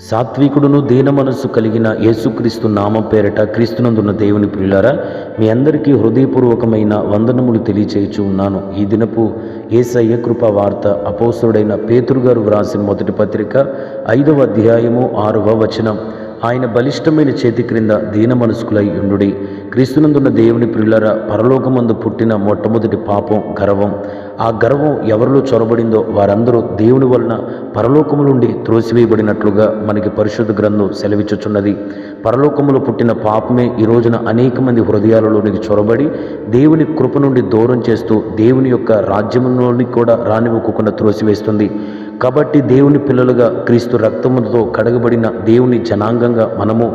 సాత్వికుడును దీన మనస్సు కలిగిన యేసుక్రీస్తు నామం పేరట క్రీస్తునందున్న దేవుని ప్రియులారా, మీ అందరికీ హృదయపూర్వకమైన వందనములు తెలియచేయచ్చు ఉన్నాను. ఈ దినపు యేసయ్య కృపా వార్త అపోస్తలుడైన పేతురు గారు వ్రాసిన మొదటి పత్రిక 5వ అధ్యాయము 6వ వచనం. ఆయన బలిష్టమైన చేతి క్రింద దీన మనస్కులై ఉండుడి. క్రీస్తునందున్న దేవుని ప్రియులారా, పరలోకమందు పుట్టిన మొట్టమొదటి పాపం గర్వం. ఆ గర్వం ఎవరిలో చొరబడిందో వారందరూ దేవుని వలన పరలోకము నుండి త్రోసివేయబడినట్లుగా మనకి పరిశుద్ధ గ్రంథం సెలవిచ్చుచున్నది. పరలోకములో పుట్టిన పాపమే ఈ రోజున అనేక మంది హృదయాలలోనికి చొరబడి దేవుని కృప నుండి దూరం చేస్తూ దేవుని యొక్క రాజ్యంలోనికి కూడా రానివ్వకుండా త్రోసివేస్తుంది. కాబట్టి దేవుని పిల్లలుగా క్రీస్తు రక్తముతో కడగబడిన దేవుని జనాంగంగా మనము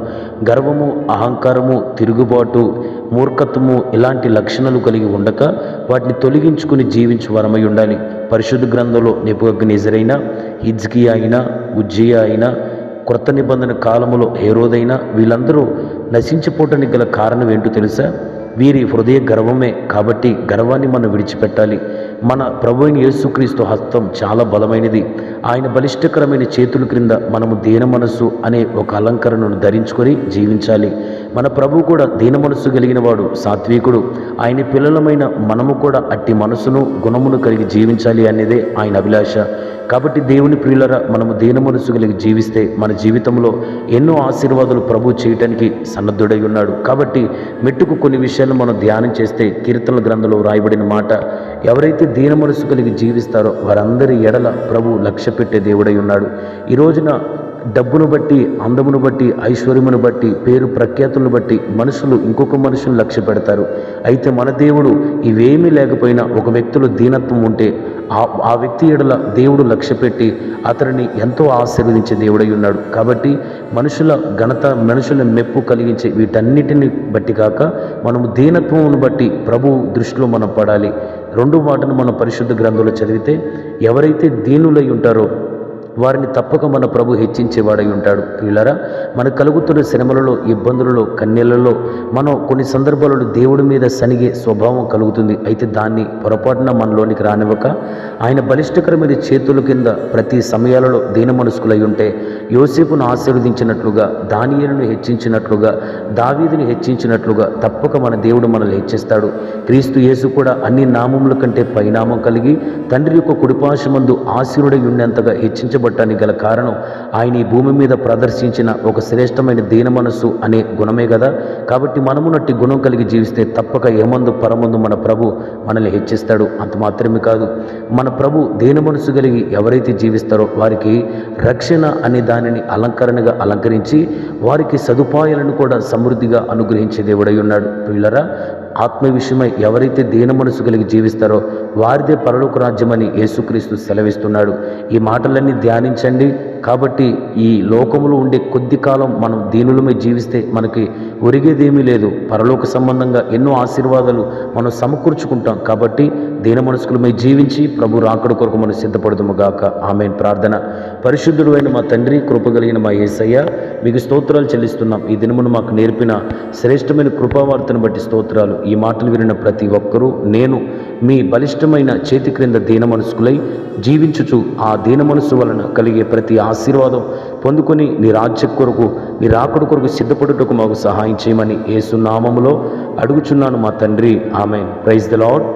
గర్వము, అహంకారము, తిరుగుబాటు, మూర్ఖత్వము ఇలాంటి లక్షణాలు కలిగి ఉండక వాటిని తొలగించుకుని జీవించు వరమై ఉండాలి. పరిశుద్ధ గ్రంథంలో నెబుకద్నెజరైనా, హిజ్కియా అయినా, ఉజ్జియా అయినా, క్రొత్త నిబంధన కాలములో హేరోదైనా వీళ్ళందరూ నశించిపోవటానికి గల కారణం ఏంటో తెలుసా? వీరి హృదయ గర్వమే. కాబట్టి గర్వాన్ని మనం విడిచిపెట్టాలి. మన ప్రభు అయిన యేసుక్రీస్తు హస్తం చాలా బలమైనది. ఆయన బలిష్టకరమైన చేతుల క్రింద మనము దీన మనస్సు అనే ఒక అలంకరణను ధరించుకొని జీవించాలి. మన ప్రభు కూడా దీన మనస్సు కలిగిన వాడు, సాత్వికుడు. ఆయన పిల్లలమైన మనము కూడా అట్టి మనసును, గుణమును కలిగి జీవించాలి అనేదే ఆయన అభిలాష. కాబట్టి దేవుని ప్రియులరా, మనము దీన మనస్సు కలిగి జీవిస్తే మన జీవితంలో ఎన్నో ఆశీర్వాదాలు ప్రభు చేయటానికి సన్నద్ధుడై ఉన్నాడు. కాబట్టి మెట్టుకు కొన్ని విషయాలు మనం ధ్యానం చేస్తే, కీర్తనల గ్రంథంలో రాయబడిన మాట, ఎవరైతే దీన మనస్సు కలిగి జీవిస్తారో వారందరి ఎడల ప్రభు లక్ష్య పెట్టే దేవుడై ఉన్నాడు. ఈ రోజున డబ్బును బట్టి, అందమును బట్టి, ఐశ్వర్యమును బట్టి, పేరు ప్రఖ్యాతులను బట్టి మనుషులు ఇంకొక మనుషులను లక్ష్య పెడతారు. అయితే మన దేవుడు ఇవేమీ లేకపోయినా ఒక వ్యక్తిలో దీనత్వం ఉంటే ఆ వ్యక్తి ఎడల దేవుడు లక్ష్య పెట్టి అతనిని ఎంతో ఆశీర్వదించే దేవుడై ఉన్నాడు. కాబట్టి మనుషుల ఘనత, మనుషుల మెప్పు కలిగించే వీటన్నిటిని బట్టి కాక మనము దీనత్వమును బట్టి ప్రభు దృష్టిలో మనం పడాలి. రెండో మాటను మనం పరిశుద్ధ గ్రంథంలో చదివితే, ఎవరైతే దీనులై ఉంటారో వారిని తప్పక మన ప్రభు హెచ్చించేవాడై ఉంటాడు. పిల్లరా, మనకు కలుగుతున్న శ్రమలలో, ఇబ్బందులలో, కన్నీళ్లలో మనం కొన్ని సందర్భాలలో దేవుడి మీద సనిగే స్వభావం కలుగుతుంది. అయితే దాన్ని పొరపాటున మనలోనికి రానివ్వక ఆయన బలిష్టకరమైన చేతుల కింద ప్రతి సమయాలలో దీన మనస్కులై ఉంటే, యోసేపును ఆశీర్వదించినట్లుగా, దానియేలును హెచ్చించినట్లుగా, దావీదుని హెచ్చించినట్లుగా తప్పక మన దేవుడు మనల్ని హెచ్చిస్తాడు. క్రీస్తు యేసు కూడా అన్ని నామముల కంటే పైనామం కలిగి తండ్రి యొక్క కుడిపార్శ్వమందు ఆశీర్వుడై ఉండేంతగా హెచ్చించబడటానికి గల కారణం ఆయన ఈ భూమి మీద ప్రదర్శించిన ఒక శ్రేష్టమైన దీన మనస్సు అనే గుణమే కదా. కాబట్టి మనమునట్టి గుణం కలిగి జీవిస్తే తప్పక ఏమందు పరమందు మన ప్రభు మనల్ని హెచ్చిస్తాడు. అంత మాత్రమే కాదు, మన ప్రభు దీన మనస్సు కలిగి ఎవరైతే జీవిస్తారో వారికి రక్షణ అనే దానిని అలంకరణగా అలంకరించి వారికి సదుపాయాలను కూడా సమృద్ధిగా అనుగ్రహించే దేవుడై ఉన్నాడు. పిల్లరా, ఆత్మ విషయమై ఎవరైతే దీన మనసు కలిగి జీవిస్తారో వారిదే పరలోక రాజ్యమని యేసుక్రీస్తు సెలవిస్తున్నాడు. ఈ మాటలన్నీ ధ్యానించండి. కాబట్టి ఈ లోకములో ఉండే కొద్ది కాలం మనం దీనులమై జీవిస్తే మనకి ఒరిగేదేమీ లేదు. పరలోక సంబంధంగా ఎన్నో ఆశీర్వాదాలు మనం సమకూర్చుకుంటాం. కాబట్టి దీన మనస్కులమై జీవించి ప్రభు రాకడ కొరకు మనం సిద్ధపడదుము గాక. ఆమేన్. ప్రార్థన. పరిశుద్ధుడు అయిన మా తండ్రి, కృపగలిగిన మా యేసయ్య, మీకు స్తోత్రాలు చెల్లిస్తున్నాం. ఈ దినమును మాకు నేర్పిన శ్రేష్టమైన కృపావార్తను బట్టి స్తోత్రాలు. ఈ మాటలు వినిన ప్రతి ఒక్కరూ నేను మీ బలిష్టమైన చేతి క్రింద దీన మనస్కులై జీవించుచు ఆ దీన మనస్సు వలన కలిగే ప్రతి ఆశీర్వాదం పొందుకొని నీ రాజ్య కొరకు, నీ రాకడ కొరకు సిద్ధపడుటకు మాకు సహాయం చేయమని యేసు నామములో అడుగుచున్నాను మా తండ్రి. ఆమేన్. Praise the lord.